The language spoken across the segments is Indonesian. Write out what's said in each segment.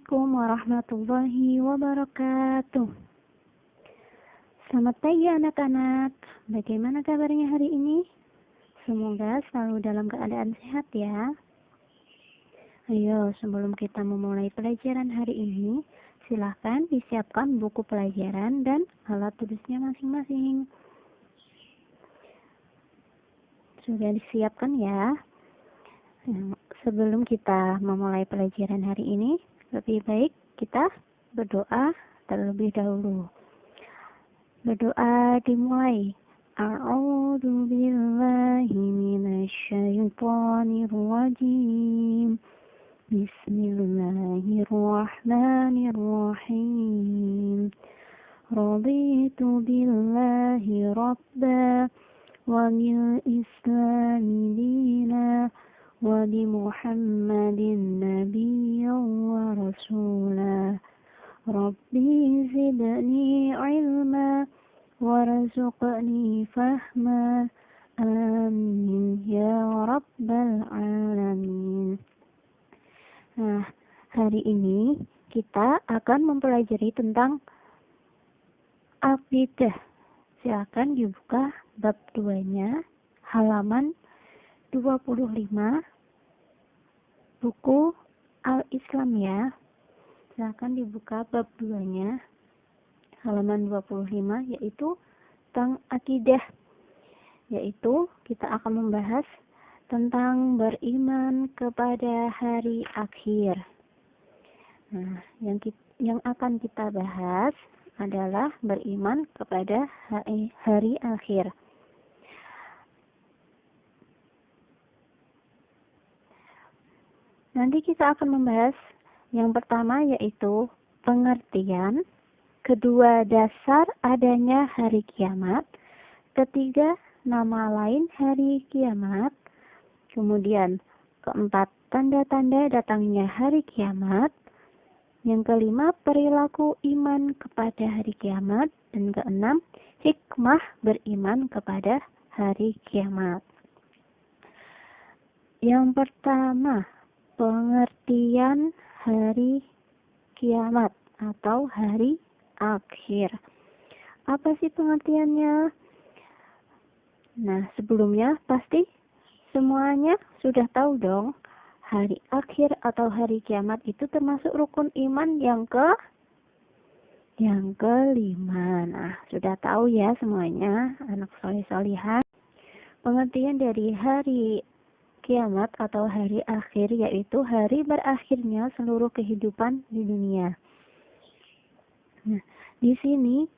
Assalamualaikum warahmatullahi wabarakatuh. Selamat pagi anak-anak. Bagaimana kabarnya hari ini? Semoga selalu dalam keadaan sehat ya. Ayo, sebelum kita memulai pelajaran hari ini, silahkan disiapkan buku pelajaran dan alat tulisnya masing-masing. Sudah disiapkan ya? Sebelum kita memulai pelajaran hari ini, lebih baik kita berdoa terlebih dahulu. Berdoa dimulai. A'udzu billahi minasy syaithanir rajim. Bismillahirrahmanirrahim. Raditu billahi rabba wa bil islami dina wa bi Muhammadin nabiyyan wa rasulah. Rabbi zidni ilma warzuqni fahma. Amin ya rabbal alamin. Nah, hari ini kita akan mempelajari tentang akidah. Silakan dibuka bab 2-nya, halaman 25, buku Al-Islam ya. Silakan dibuka bab 2-nya, halaman 25, yaitu tentang akidah. Yaitu kita akan membahas tentang beriman kepada hari akhir. Nah, yang akan kita bahas adalah beriman kepada hari akhir. Nanti kita akan membahas yang pertama yaitu pengertian, kedua dasar adanya hari kiamat, ketiga nama lain hari kiamat, kemudian keempat tanda-tanda datangnya hari kiamat, yang kelima perilaku iman kepada hari kiamat, dan keenam hikmah beriman kepada hari kiamat. Yang pertama, pengertian hari kiamat atau hari akhir. Apa sih pengertiannya? Nah, sebelumnya pasti semuanya sudah tahu dong, hari akhir atau hari kiamat itu termasuk rukun iman yang kelima. Nah, sudah tahu ya semuanya, anak soleh-solihah. Pengertian dari hari kiamat atau hari akhir yaitu hari berakhirnya seluruh kehidupan di dunia. Nah, di sini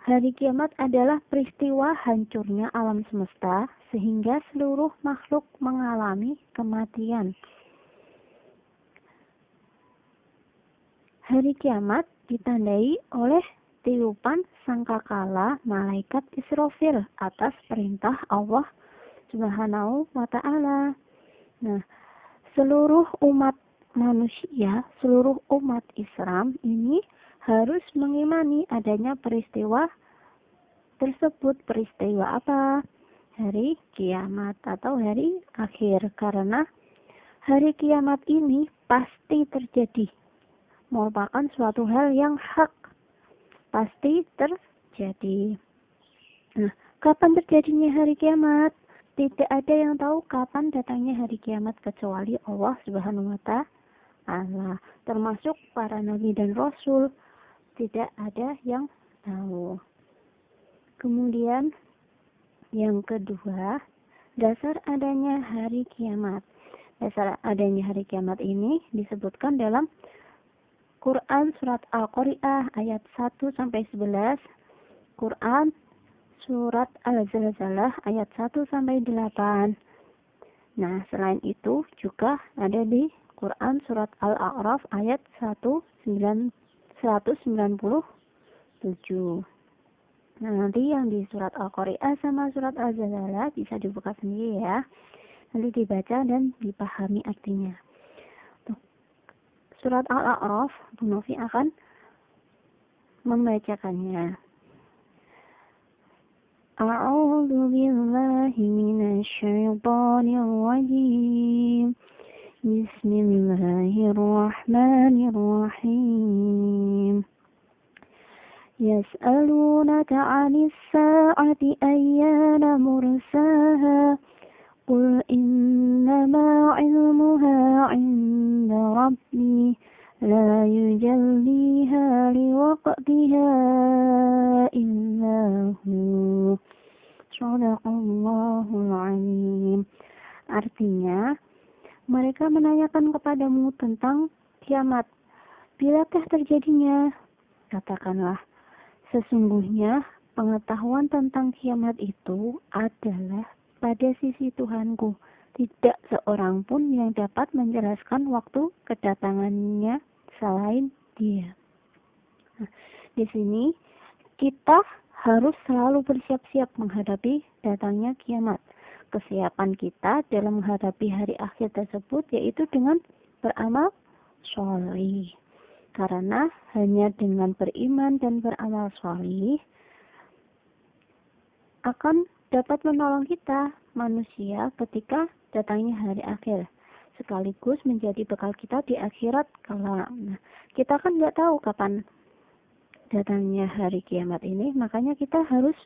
hari kiamat adalah peristiwa hancurnya alam semesta sehingga seluruh makhluk mengalami kematian. Hari kiamat ditandai oleh tiupan sangkakala malaikat Israfil atas perintah Allah Subhanahu wa ta'ala. Nah, seluruh umat manusia, seluruh umat Islam ini harus mengimani adanya peristiwa tersebut. Peristiwa apa? Hari kiamat atau hari akhir. Karena hari kiamat ini pasti terjadi. Merupakan suatu hal yang hak. Pasti terjadi. Nah, kapan terjadinya hari kiamat? Tidak ada yang tahu kapan datangnya hari kiamat kecuali Allah Subhanahu wa ta'ala. Termasuk para nabi dan rasul. Tidak ada yang tahu. Kemudian yang kedua, dasar adanya hari kiamat. Dasar adanya hari kiamat ini disebutkan dalam Quran surat Al-Qari'ah ayat 1-11, Quran surat Al-Zalzalah ayat 1-8. Nah, selain itu juga ada di Quran surat Al-A'raf ayat 197. Nah, nanti yang di surat Al-Qari'ah sama surat Al-Zalzalah bisa dibuka sendiri ya. Nanti dibaca dan dipahami artinya. Tuh. Surat Al-A'raf, Bu Novi akan membacakannya. A'udzu billahi minasy syaithanir rajim. Bismillahirrahmanirrahim. Yas'alunaka 'anis sa'ati ayyana mursaha. Qul innama 'ilmuha 'inda rabbi la yujalliha liwaqtiha illa hu. Shadaqallahul 'azim. Artinya, mereka menanyakan kepadamu tentang kiamat. Bilakah terjadinya? Katakanlah, sesungguhnya pengetahuan tentang kiamat itu adalah pada sisi Tuhanku. Tidak seorang pun yang dapat menjelaskan waktu kedatangannya selain Dia. Nah, di sini kita harus selalu bersiap-siap menghadapi datangnya kiamat. Kesiapan kita dalam menghadapi hari akhir tersebut yaitu dengan beramal sholih. Karena hanya dengan beriman dan beramal sholih akan dapat menolong kita manusia ketika datangnya hari akhir, sekaligus menjadi bekal kita di akhirat kelak. Nah, kita kan nggak tahu kapan datangnya hari kiamat ini, makanya kita harus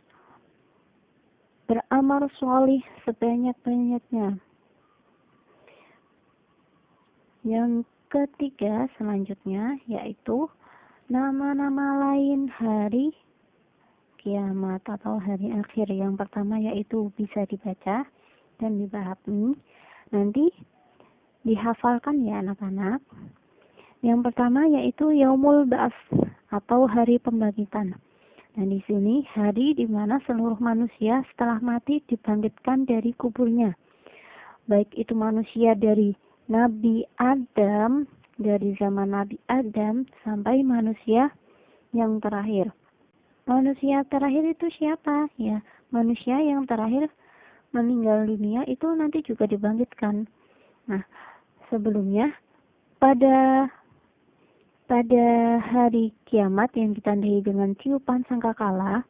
beramal sholih sebanyak-banyaknya. Yang ketiga selanjutnya yaitu nama-nama lain hari kiamat atau hari akhir. Yang pertama yaitu bisa dibaca dan dipahami. Nanti dihafalkan ya anak-anak. Yang pertama yaitu Yaumul Ba'ats atau hari pembangkitan. Dan di sini hari di mana seluruh manusia setelah mati dibangkitkan dari kuburnya. Baik itu manusia dari Nabi Adam, dari zaman Nabi Adam sampai manusia yang terakhir. Manusia terakhir itu siapa? Ya, manusia yang terakhir meninggal dunia itu nanti juga dibangkitkan. Nah, sebelumnya pada hari kiamat yang ditandai dengan tiupan sangkakala,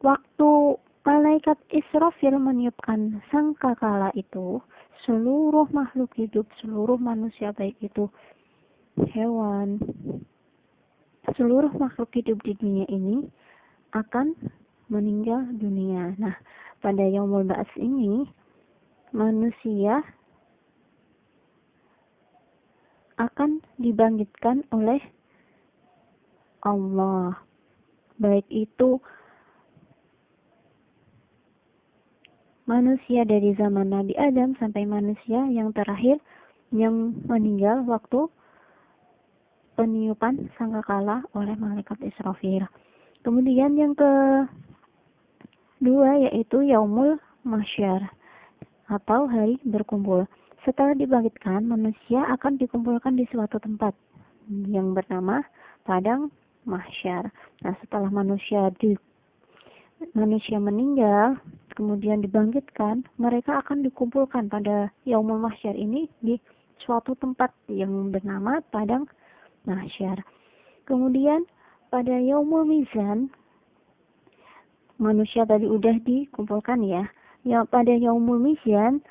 waktu malaikat Israfil meniupkan sangkakala itu, seluruh makhluk hidup, seluruh manusia baik itu hewan, seluruh makhluk hidup di dunia ini akan meninggal dunia. Nah, pada Yaumul Ba'ats ini manusia akan dibangkitkan oleh Allah. Baik itu manusia dari zaman Nabi Adam sampai manusia yang terakhir yang meninggal waktu peniupan sangkakala oleh malaikat Israfil. Kemudian yang kedua yaitu Yaumul Mahsyar atau hari berkumpul. Setelah dibangkitkan, manusia akan dikumpulkan di suatu tempat yang bernama Padang Mahsyar. Nah, setelah manusia meninggal, kemudian dibangkitkan, mereka akan dikumpulkan pada Yaumul Mahsyar ini di suatu tempat yang bernama Padang Mahsyar. Kemudian pada Yaumul Mizan, manusia tadi udah dikumpulkan ya. Ya, pada Yaumul Mizan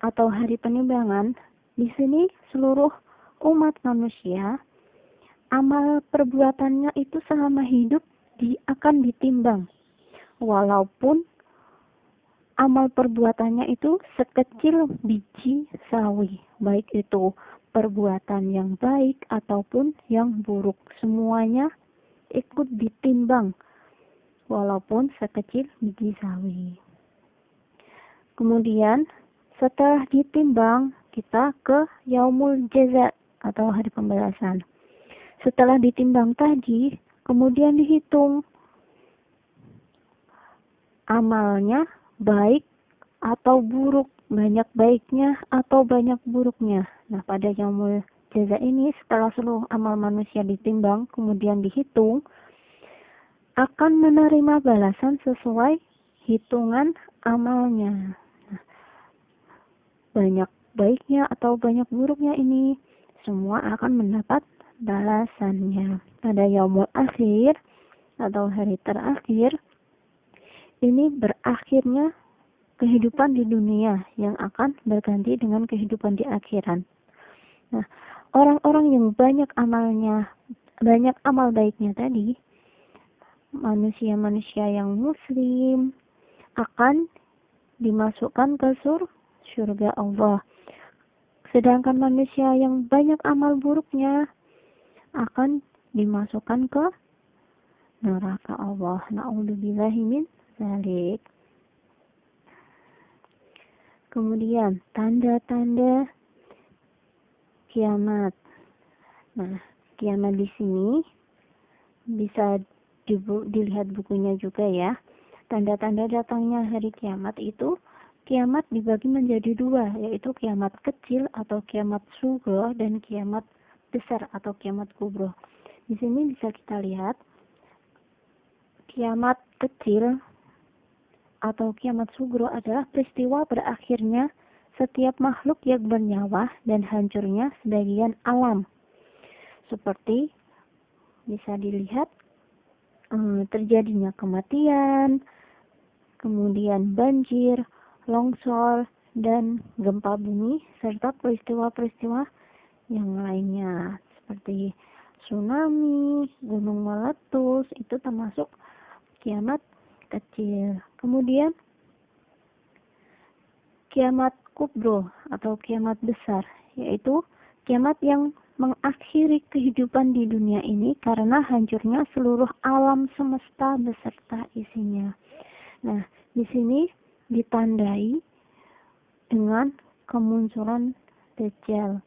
atau hari penimbangan, di sini seluruh umat manusia amal perbuatannya itu selama hidup akan ditimbang, walaupun amal perbuatannya itu sekecil biji sawi, baik itu perbuatan yang baik ataupun yang buruk, semuanya ikut ditimbang walaupun sekecil biji sawi. Kemudian setelah ditimbang, kita ke Yaumul Jaza atau hari pembalasan. Setelah ditimbang tadi, kemudian dihitung amalnya baik atau buruk, banyak baiknya atau banyak buruknya. Nah, pada Yaumul Jaza ini setelah seluruh amal manusia ditimbang, kemudian dihitung, akan menerima balasan sesuai hitungan amalnya. Banyak baiknya atau banyak buruknya ini semua akan mendapat balasannya. Pada Yaumul Akhir atau hari terakhir, ini berakhirnya kehidupan di dunia yang akan berganti dengan kehidupan di akhirat. Nah, orang-orang yang banyak amal baiknya tadi, manusia-manusia yang muslim akan dimasukkan ke surga Allah. Sedangkan manusia yang banyak amal buruknya akan dimasukkan ke neraka Allah. Na'udzubillahi min dzalik. Kemudian tanda-tanda kiamat. Nah, kiamat di sini bisa dilihat bukunya juga ya. Tanda-tanda datangnya hari kiamat itu, kiamat dibagi menjadi dua, yaitu kiamat kecil atau kiamat sugro dan kiamat besar atau kiamat kubro. Di sini bisa kita lihat kiamat kecil atau kiamat sugro adalah peristiwa berakhirnya setiap makhluk yang bernyawa dan hancurnya sebagian alam. Seperti bisa dilihat terjadinya kematian, kemudian banjir, longsor, dan gempa bumi, serta peristiwa-peristiwa yang lainnya seperti tsunami, gunung meletus, itu termasuk kiamat kecil. Kemudian kiamat kubro atau kiamat besar, yaitu kiamat yang mengakhiri kehidupan di dunia ini karena hancurnya seluruh alam semesta beserta isinya. Nah, di sini ditandai dengan kemunculan Dajjal.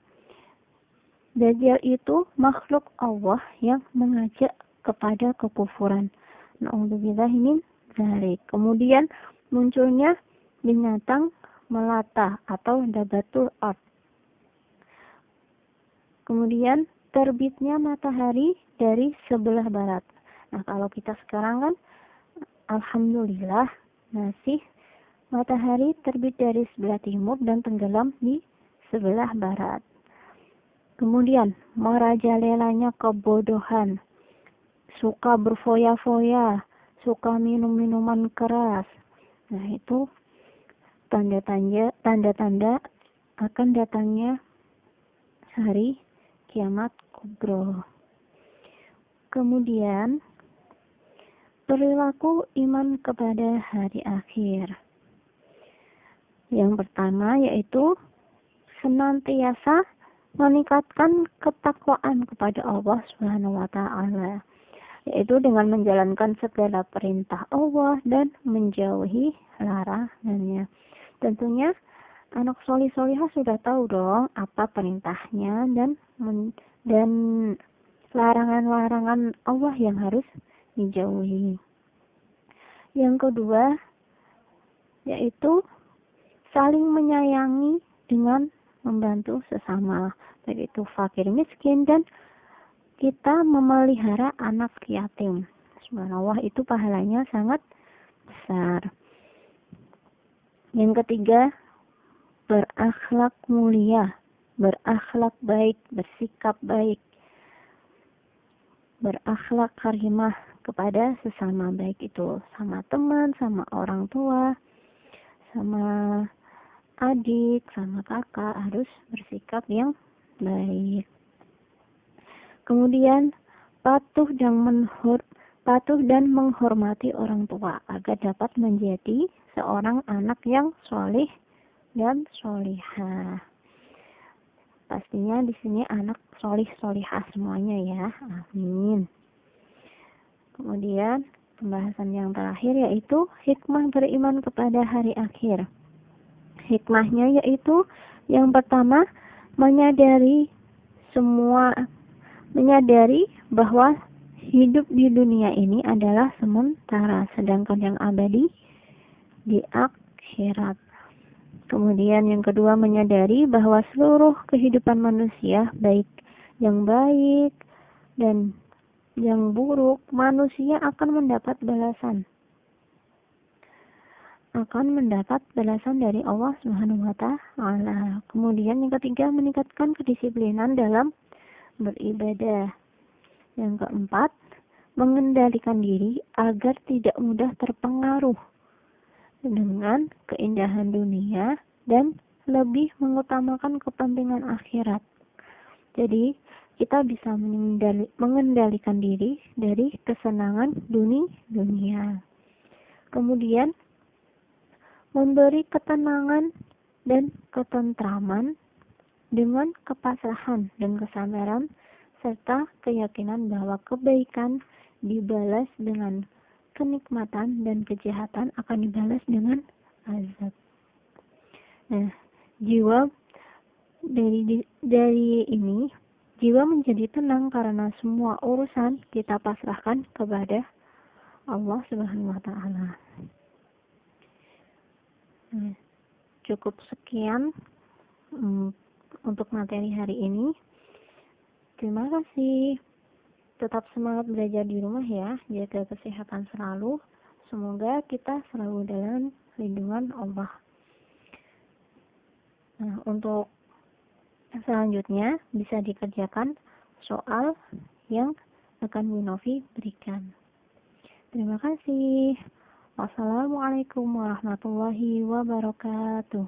Dajjal itu makhluk Allah yang mengajak kepada kekufuran. Na'udzubillahi min dzalik. Kemudian munculnya binatang melata atau dabatul ard. Kemudian terbitnya matahari dari sebelah barat. Nah, kalau kita sekarang kan alhamdulillah masih matahari terbit dari sebelah timur dan tenggelam di sebelah barat. Kemudian merajalelanya kebodohan, suka berfoya-foya, suka minum minuman keras. Nah, itu tanda-tanda akan datangnya hari kiamat kubro. Kemudian perilaku iman kepada hari akhir. Yang pertama yaitu senantiasa meningkatkan ketakwaan kepada Allah Subhanahu wa taala, yaitu dengan menjalankan segala perintah Allah dan menjauhi larangannya. Tentunya anak solih-solihah sudah tahu dong apa perintahnya dan larangan-larangan Allah yang harus dijauhi. Yang kedua yaitu saling menyayangi dengan membantu sesama, baik itu fakir miskin, dan kita memelihara anak yatim. Subhanallah, itu pahalanya sangat besar. Yang ketiga, berakhlak mulia, berakhlak baik, bersikap baik, berakhlak karimah kepada sesama, baik itu sama teman, sama orang tua, sama adik, sama kakak, harus bersikap yang baik. Kemudian patuh dan menghormati orang tua agar dapat menjadi seorang anak yang soleh dan solihah. Pastinya di sini anak solihah semuanya ya, amin. Kemudian pembahasan yang terakhir yaitu hikmah beriman kepada hari akhir. Hikmahnya yaitu yang pertama menyadari bahwa hidup di dunia ini adalah sementara, sedangkan yang abadi di akhirat. Kemudian yang kedua menyadari bahwa seluruh kehidupan manusia, baik yang baik dan yang buruk, manusia akan mendapat balasan dari Allah Subhanahu wa taala. Kemudian yang ketiga meningkatkan kedisiplinan dalam beribadah. Yang keempat, mengendalikan diri agar tidak mudah terpengaruh dengan keindahan dunia dan lebih mengutamakan kepentingan akhirat. Jadi, kita bisa mengendalikan diri dari kesenangan dunia. Kemudian, memberi ketenangan dan ketentraman dengan kepasrahan dan kesabaran, serta keyakinan bahwa kebaikan dibalas dengan kenikmatan dan kejahatan akan dibalas dengan azab. Nah, jiwa dari ini, jiwa menjadi tenang karena semua urusan kita pasrahkan kepada Allah Subhanahu wa taala. Nah, cukup sekian untuk materi hari ini. Terima kasih. Tetap semangat belajar di rumah ya, jaga kesehatan selalu. Semoga kita selalu dalam lindungan Allah. Nah, untuk selanjutnya bisa dikerjakan soal yang akan Bu Novi berikan. Terima kasih. Wassalamualaikum warahmatullahi wabarakatuh.